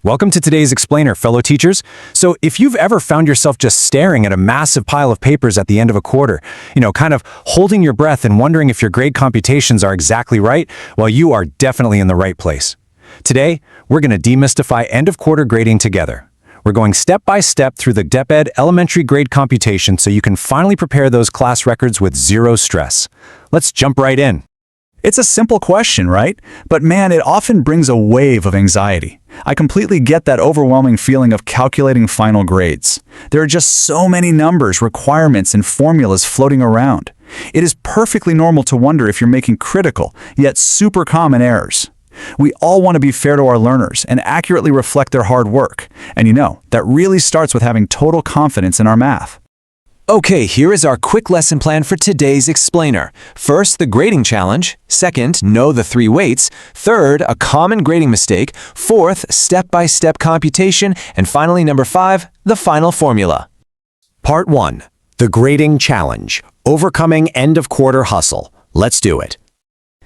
Welcome to today's explainer, fellow teachers. So if you've ever found yourself just staring at a massive pile of papers at the end of a quarter, kind of holding your breath and wondering if your grade computations are exactly right, well, you are definitely in the right place. Today, we're going to demystify end-of-quarter grading together. We're going step by step through the DepEd elementary grade computation so you can finally prepare those class records with zero stress. Let's jump right in. It's a simple question, right? But man, it often brings a wave of anxiety. I completely get that overwhelming feeling of calculating final grades. There are just so many numbers, requirements, and formulas floating around. It is perfectly normal to wonder if you're making critical, yet super common errors. We all want to be fair to our learners and accurately reflect their hard work. And that really starts with having total confidence in our math. Okay, here is our quick lesson plan for today's explainer. First, the grading challenge. Second, know the 3 weights. Third, a common grading mistake. Fourth, step-by-step computation. And finally, number 5, the final formula. Part 1. The grading challenge. Overcoming end-of-quarter hustle. Let's do it.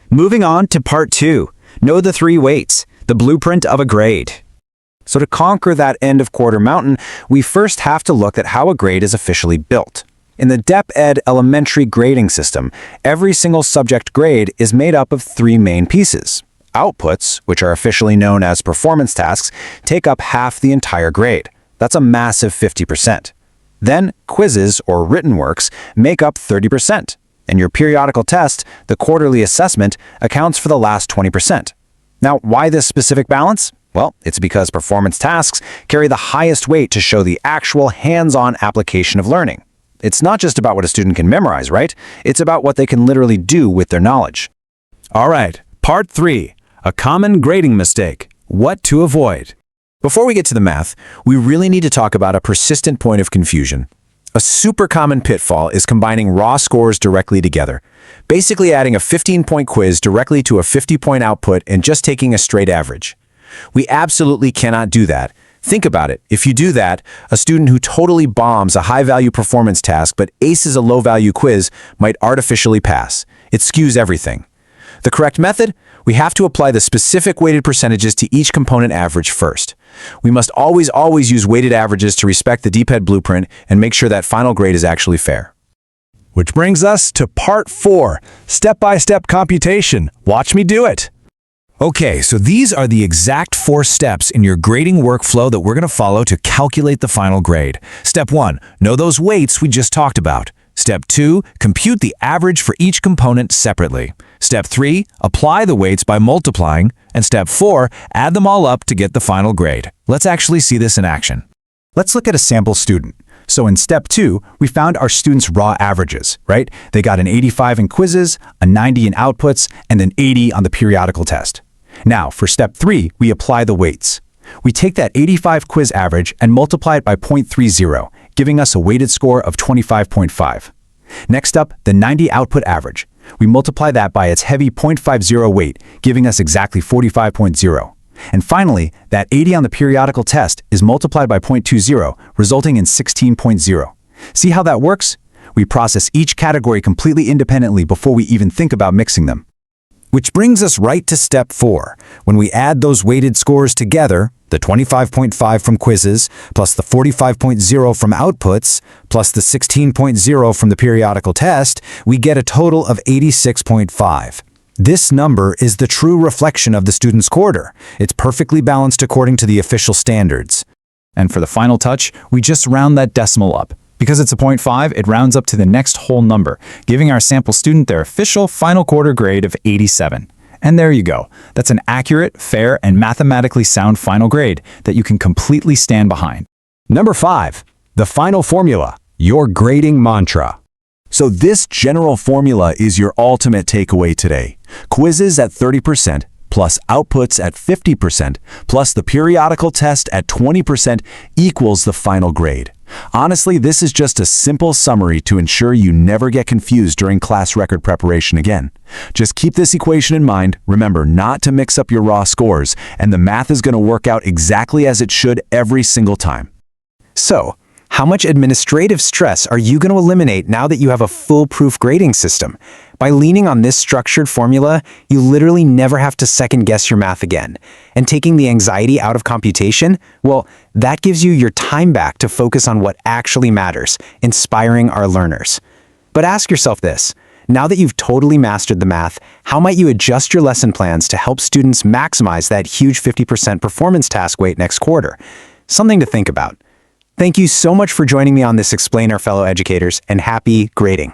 Moving on to Part 2. Know the 3 weights. The blueprint of a grade. So to conquer that end-of-quarter mountain, we first have to look at how a grade is officially built. In the DepEd elementary grading system, every single subject grade is made up of 3 main pieces. Outputs, which are officially known as performance tasks, take up half the entire grade. That's a massive 50%. Then, quizzes, or written works, make up 30%. And your periodical test, the quarterly assessment, accounts for the last 20%. Now, why this specific balance? Well, it's because performance tasks carry the highest weight to show the actual hands-on application of learning. It's not just about what a student can memorize, right? It's about what they can literally do with their knowledge. All right, Part 3. A common grading mistake. What to avoid. Before we get to the math, we really need to talk about a persistent point of confusion. A super common pitfall is combining raw scores directly together, basically adding a 15-point quiz directly to a 50-point output and just taking a straight average. We absolutely cannot do that. Think about it. If you do that, a student who totally bombs a high-value performance task but aces a low-value quiz might artificially pass. It skews everything. The correct method? We have to apply the specific weighted percentages to each component average first. We must always use weighted averages to respect the DepEd blueprint and make sure that final grade is actually fair. Which brings us to Part 4, step-by-step computation. Watch me do it. Okay, so these are the exact 4 steps in your grading workflow that we're going to follow to calculate the final grade. Step 1, know those weights we just talked about. Step 2, compute the average for each component separately. Step 3, apply the weights by multiplying. And Step 4, add them all up to get the final grade. Let's actually see this in action. Let's look at a sample student. So in Step 2, we found our students' raw averages, right? They got an 85 in quizzes, a 90 in outputs, and an 80 on the periodical test. Now, for Step 3, we apply the weights. We take that 85 quiz average and multiply it by 0.30, giving us a weighted score of 25.5. Next up, the 90 output average. We multiply that by its heavy 0.50 weight, giving us exactly 45.0. And finally, that 80 on the periodical test is multiplied by 0.20, resulting in 16.0. See how that works? We process each category completely independently before we even think about mixing them. Which brings us right to Step 4. When we add those weighted scores together, the 25.5 from quizzes, plus the 45.0 from outputs, plus the 16.0 from the periodical test, we get a total of 86.5. This number is the true reflection of the student's quarter. It's perfectly balanced according to the official standards. And for the final touch, we just round that decimal up. Because it's a 0.5, it rounds up to the next whole number, giving our sample student their official final quarter grade of 87. And there you go. That's an accurate, fair, and mathematically sound final grade that you can completely stand behind. Number 5, the final formula, your grading mantra. So this general formula is your ultimate takeaway today. Quizzes at 30%, plus outputs at 50%, plus the periodical test at 20% equals the final grade. Honestly, this is just a simple summary to ensure you never get confused during class record preparation again. Just keep this equation in mind, remember not to mix up your raw scores, and the math is going to work out exactly as it should every single time. So, How much administrative stress are you going to eliminate now that you have a foolproof grading system? By leaning on this structured formula, you literally never have to second-guess your math again. And taking the anxiety out of computation, well, that gives you your time back to focus on what actually matters, inspiring our learners. But ask yourself this. Now that you've totally mastered the math, how might you adjust your lesson plans to help students maximize that huge 50% performance task weight next quarter? Something to think about. Thank you so much for joining me on this explainer, fellow educators, and happy grading.